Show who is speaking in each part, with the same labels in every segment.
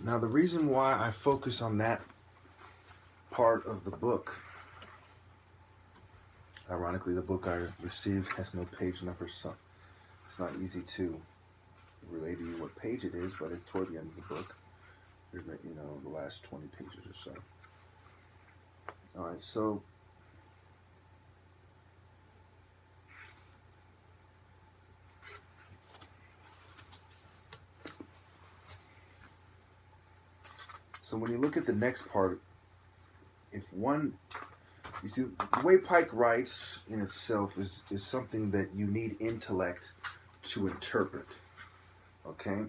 Speaker 1: Now, the reason why I focus on that part of the book, ironically, the book I received has no page number, so it's not easy to relay to you what page it is, but it's toward the end of the book. There's, the last 20 pages or so. All right, so when you look at the next part, you see, the way Pike writes in itself is something that you need intellect to interpret, okay?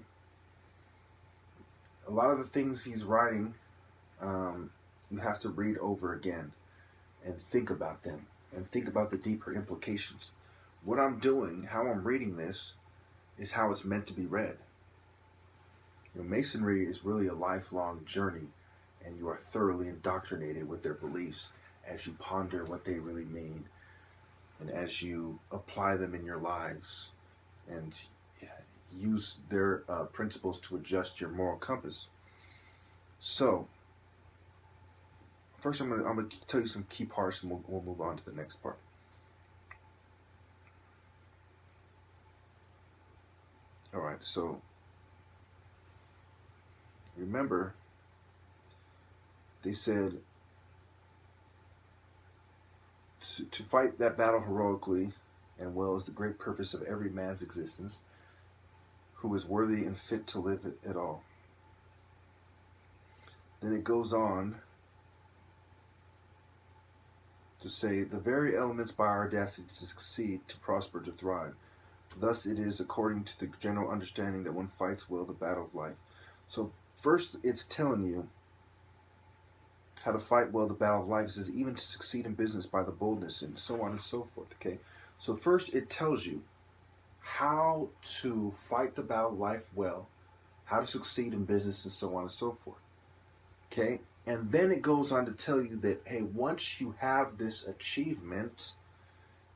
Speaker 1: A lot of the things he's writing, you have to read over again and think about them and think about the deeper implications. What I'm doing, how I'm reading this, is how it's meant to be read. Masonry is really a lifelong journey, and you are thoroughly indoctrinated with their beliefs as you ponder what they really mean and as you apply them in your lives and use their principles to adjust your moral compass. So, first I'm gonna tell you some key parts, and we'll move on to the next part. All right, so remember, they said to fight that battle heroically and well is the great purpose of every man's existence who is worthy and fit to live at all. Then it goes on to say, the very elements by our audacity to succeed, to prosper, to thrive. Thus it is according to the general understanding that one fights well the battle of life. So first it's telling you how to fight well the battle of life. It says even to succeed in business by the boldness, and so on and so forth, okay? So first it tells you how to fight the battle of life well, how to succeed in business, and so on and so forth, okay? And then it goes on to tell you that, hey, once you have this achievement,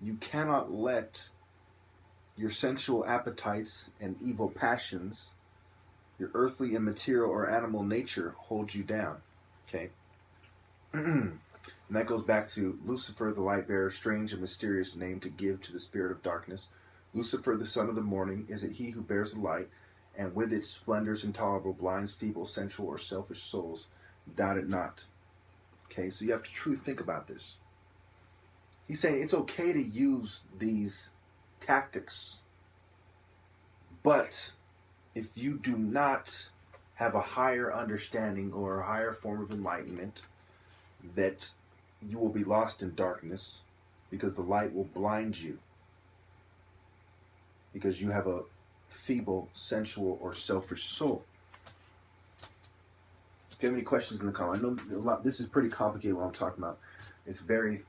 Speaker 1: you cannot let your sensual appetites and evil passions, your earthly and material or animal nature, hold you down, okay? And that goes back to Lucifer, the light bearer, strange and mysterious name to give to the spirit of darkness. Lucifer, the son of the morning, is it he who bears the light, and with its splendors intolerable blinds feeble, sensual, or selfish souls. Doubt it not. Okay, so you have to truly think about this. He's saying it's okay to use these tactics, but if you do not have a higher understanding or a higher form of enlightenment, that you will be lost in darkness, because the light will blind you, because you have a feeble, sensual, or selfish soul. If you have any questions in the comment, I know this is pretty complicated what I'm talking about. It's very,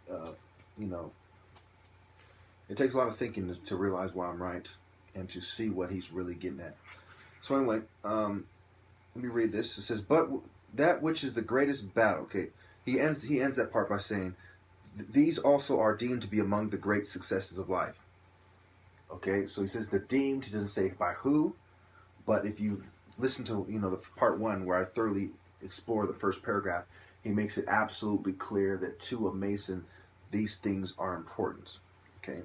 Speaker 1: it takes a lot of thinking to realize why I'm right and to see what he's really getting at. So anyway, let me read this. It says, but that which is the greatest battle, okay, he ends that part by saying, these also are deemed to be among the great successes of life. Okay, so he says they're deemed. He doesn't say by who, but if you listen to the part one where I thoroughly explore the first paragraph, he makes it absolutely clear that to a Mason these things are important. Okay,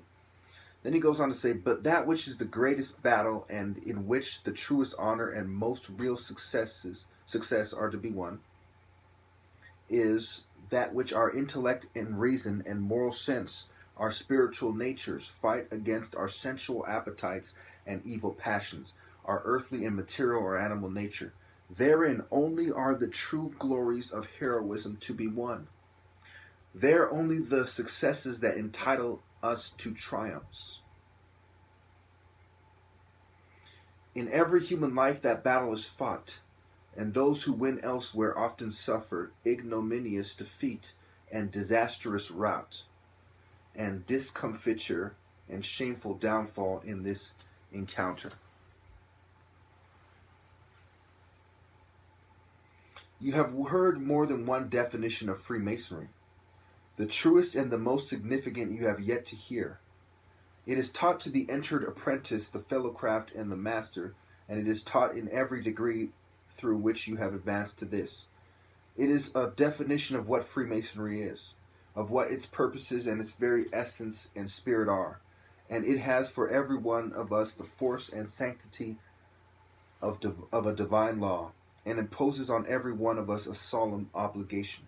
Speaker 1: then he goes on to say, but that which is the greatest battle and in which the truest honor and most real success are to be won is that which our intellect and reason and moral sense, our spiritual natures, fight against our sensual appetites and evil passions, our earthly and material or animal nature. Therein only are the true glories of heroism to be won. There only the successes that entitle us to triumphs. In every human life that battle is fought, and those who win elsewhere often suffer ignominious defeat and disastrous rout, and discomfiture and shameful downfall in this encounter. You have heard more than one definition of Freemasonry. The truest and the most significant you have yet to hear. It is taught to the entered apprentice, the fellow craft, and the master, and it is taught in every degree through which you have advanced to this. It is a definition of what Freemasonry is, of what its purposes and its very essence and spirit are, and it has for every one of us the force and sanctity of a divine law, and imposes on every one of us a solemn obligation.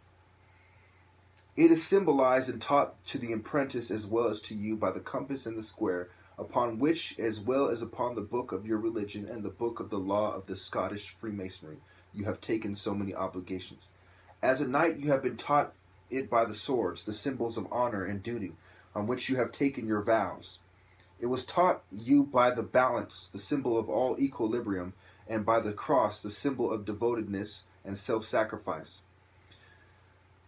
Speaker 1: It is symbolized and taught to the apprentice as well as to you by the compass and the square, upon which, as well as upon the book of your religion and the book of the law of the Scottish Freemasonry, you have taken so many obligations. As a knight, you have been taught it by the swords, the symbols of honor and duty, on which you have taken your vows. It was taught you by the balance, the symbol of all equilibrium, and by the cross, the symbol of devotedness and self-sacrifice.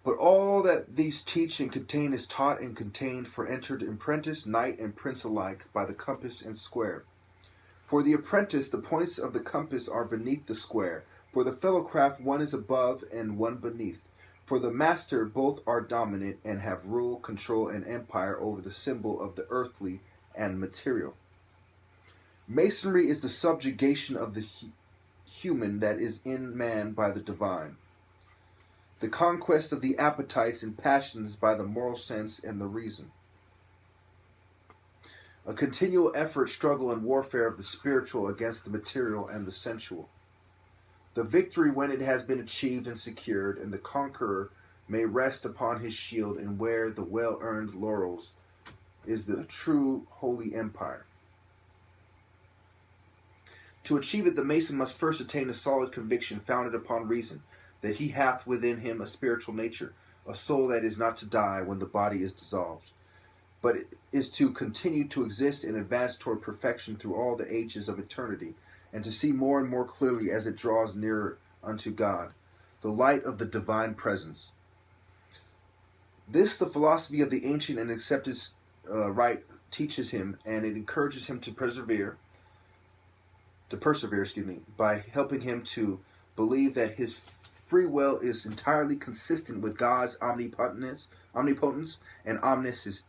Speaker 1: But all that these teach and contain is taught and contained for entered apprentice, knight, and prince alike by the compass and square. For the apprentice, the points of the compass are beneath the square. For the fellowcraft, one is above and one beneath. For the master, both are dominant and have rule, control, and empire over the symbol of the earthly and material. Masonry is the subjugation of the human that is in man by the divine, the conquest of the appetites and passions by the moral sense and the reason, a continual effort, struggle, and warfare of the spiritual against the material and the sensual. The victory, when it has been achieved and secured, and the conqueror may rest upon his shield and wear the well-earned laurels, is the true holy empire. To achieve it, the Mason must first attain a solid conviction founded upon reason, that he hath within him a spiritual nature, a soul that is not to die when the body is dissolved, but is to continue to exist and advance toward perfection through all the ages of eternity, and to see more and more clearly as it draws nearer unto God, the light of the divine presence. This the philosophy of the ancient and accepted rite teaches him, and it encourages him to persevere, by helping him to believe that his free will is entirely consistent with God's omnipotence and omniscience.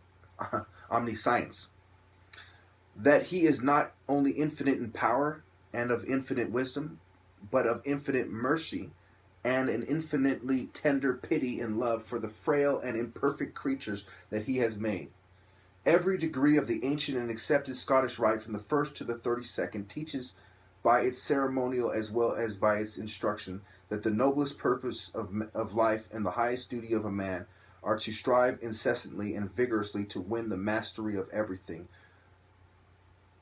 Speaker 1: That he is not only infinite in power and of infinite wisdom, but of infinite mercy and an infinitely tender pity and love for the frail and imperfect creatures that he has made. Every degree of the ancient and accepted Scottish rite, from the 1st to the 32nd, teaches by its ceremonial as well as by its instruction that the noblest purpose of life and the highest duty of a man are to strive incessantly and vigorously to win the mastery of everything,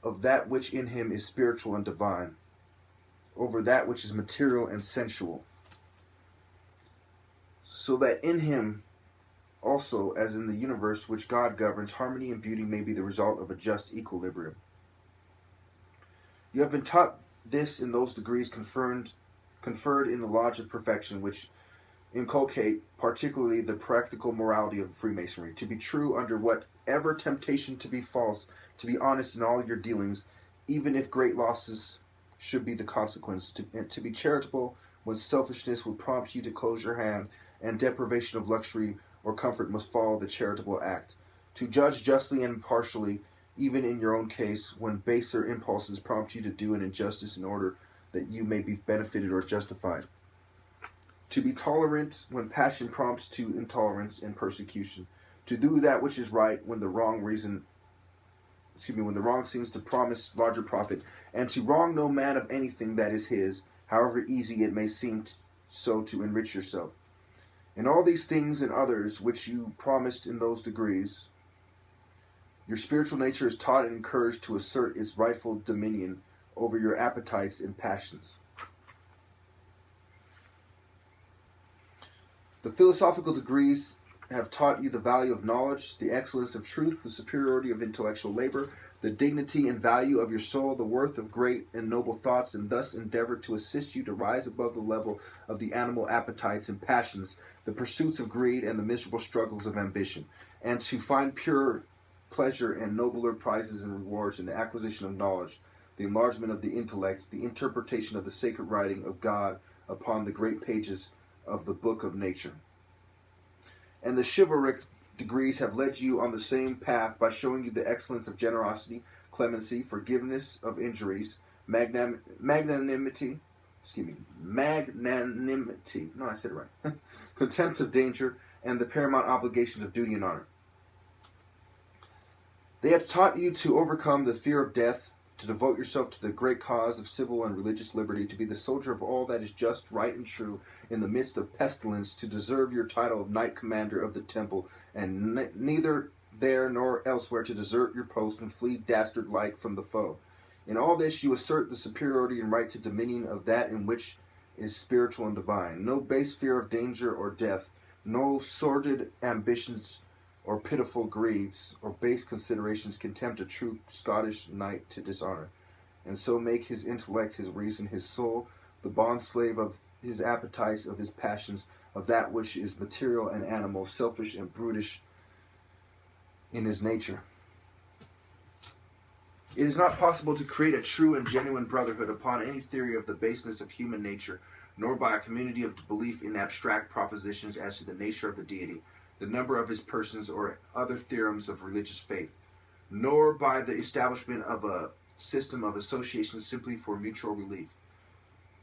Speaker 1: of that which in him is spiritual and divine, over that which is material and sensual, so that in him also, as in the universe which God governs, harmony and beauty may be the result of a just equilibrium. You have been taught this in those degrees conferred in the Lodge of Perfection, which inculcate particularly the practical morality of Freemasonry, to be true under whatever temptation to be false, to be honest in all your dealings, even if great losses should be the consequence, to be charitable when selfishness would prompt you to close your hand, and deprivation of luxury or comfort must follow the charitable act, to judge justly and impartially, even in your own case, when baser impulses prompt you to do an injustice in order that you may be benefited or justified, to be tolerant when passion prompts to intolerance and persecution, to do that which is right when the wrong seems to promise larger profit, and to wrong no man of anything that is his, however easy it may seem so to enrich yourself. In all these things and others which you promised in those degrees, your spiritual nature is taught and encouraged to assert its rightful dominion over your appetites and passions. The philosophical degrees have taught you the value of knowledge, the excellence of truth, the superiority of intellectual labor, the dignity and value of your soul, the worth of great and noble thoughts, and thus endeavor to assist you to rise above the level of the animal appetites and passions, the pursuits of greed, and the miserable struggles of ambition, and to find pure pleasure and nobler prizes and rewards in the acquisition of knowledge, the enlargement of the intellect, the interpretation of the sacred writing of God upon the great pages of the book of nature. And the chivalric degrees have led you on the same path by showing you the excellence of generosity, clemency, forgiveness of injuries, magnanimity, magnanimity. No, I said it right. Contempt of danger, and the paramount obligations of duty and honor. They have taught you to overcome the fear of death, to devote yourself to the great cause of civil and religious liberty, to be the soldier of all that is just, right, and true in the midst of pestilence, to deserve your title of knight commander of the temple, and neither there nor elsewhere to desert your post and flee dastard-like from the foe. In all this you assert the superiority and right to dominion of that in which is spiritual and divine. No base fear of danger or death, no sordid ambitions or pitiful greeds, or base considerations can tempt a true Scottish knight to dishonor, and so make his intellect, his reason, his soul, the bond-slave of his appetites, of his passions, of that which is material and animal, selfish and brutish in his nature. It is not possible to create a true and genuine brotherhood upon any theory of the baseness of human nature, nor by a community of belief in abstract propositions as to the nature of the deity, the number of his persons, or other theorems of religious faith, nor by the establishment of a system of association simply for mutual relief,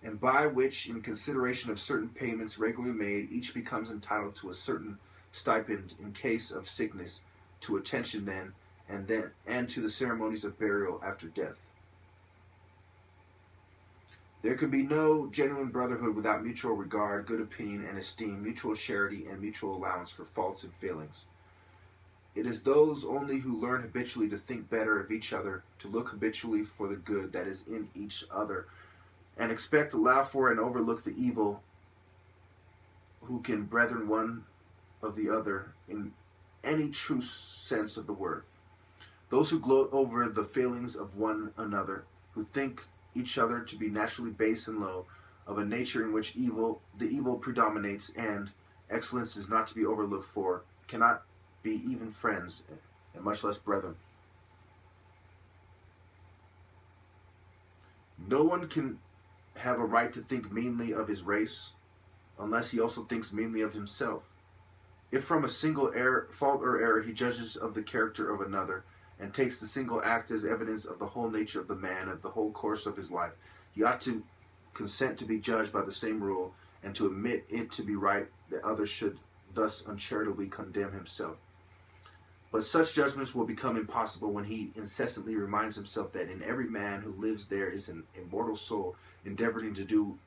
Speaker 1: and by which, in consideration of certain payments regularly made, each becomes entitled to a certain stipend in case of sickness, to attention then, and to the ceremonies of burial after death. There can be no genuine brotherhood without mutual regard, good opinion and esteem, mutual charity, and mutual allowance for faults and failings. It is those only who learn habitually to think better of each other, to look habitually for the good that is in each other, and expect, allow for, and overlook the evil, who can brethren one of the other in any true sense of the word. Those who gloat over the failings of one another, who think each other to be naturally base and low, of a nature in which the evil predominates, and excellence is not to be overlooked for, cannot be even friends, and much less brethren. No one can have a right to think meanly of his race, unless he also thinks meanly of himself. If from a single fault or error he judges of the character of another, and takes the single act as evidence of the whole nature of the man, of the whole course of his life, he ought to consent to be judged by the same rule, and to admit it to be right that others should thus uncharitably condemn himself. But such judgments will become impossible when he incessantly reminds himself that in every man who lives there is an immortal soul endeavoring to do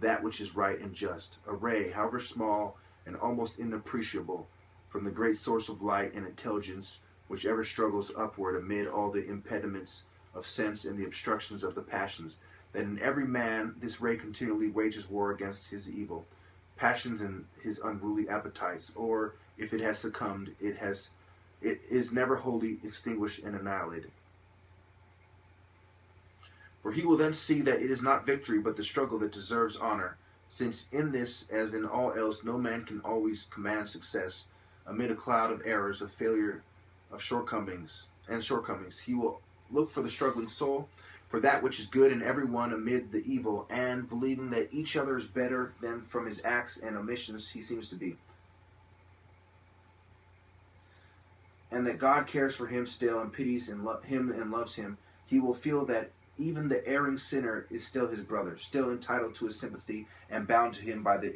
Speaker 1: that which is right and just, a ray, however small and almost inappreciable, from the great source of light and intelligence, which ever struggles upward amid all the impediments of sense and the obstructions of the passions, that in every man this ray continually wages war against his evil passions and his unruly appetites, or if it has succumbed, it is never wholly extinguished and annihilated. For he will then see that it is not victory but the struggle that deserves honor, since in this, as in all else, no man can always command success amid a cloud of errors, of failure, of shortcomings. He will look for the struggling soul, for that which is good in every one amid the evil, and believing that each other is better than from his acts and omissions he seems to be, and that God cares for him still, and pities him and loves him, he will feel that even the erring sinner is still his brother, still entitled to his sympathy, and bound to him by the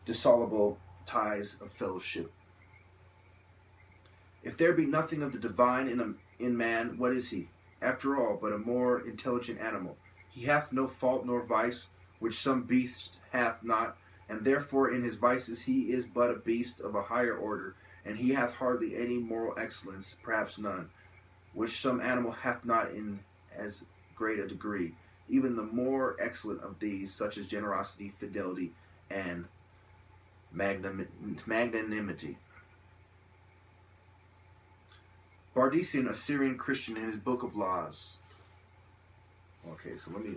Speaker 1: indissoluble ties of fellowship. If there be nothing of the divine in man, what is he, after all, but a more intelligent animal? He hath no fault nor vice, which some beast hath not, and therefore in his vices he is but a beast of a higher order, and he hath hardly any moral excellence, perhaps none, which some animal hath not in as great a degree. Even the more excellent of these, such as generosity, fidelity, and magnanimity. Bardisian, a Syrian Christian, in his Book of Laws. Okay, so let me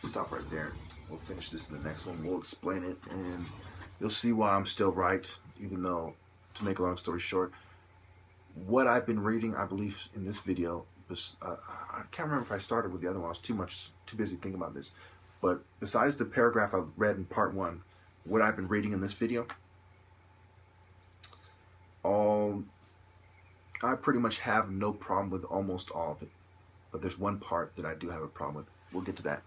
Speaker 1: stop right there. We'll finish this in the next one. We'll explain it, and you'll see why I'm still right, even though, to make a long story short, what I've been reading, I believe, in this video, I can't remember if I started with the other one. I was too busy thinking about this. But besides the paragraph I've read in part 1, what I've been reading in this video, I pretty much have no problem with almost all of it. But there's one part that I do have a problem with. We'll get to that.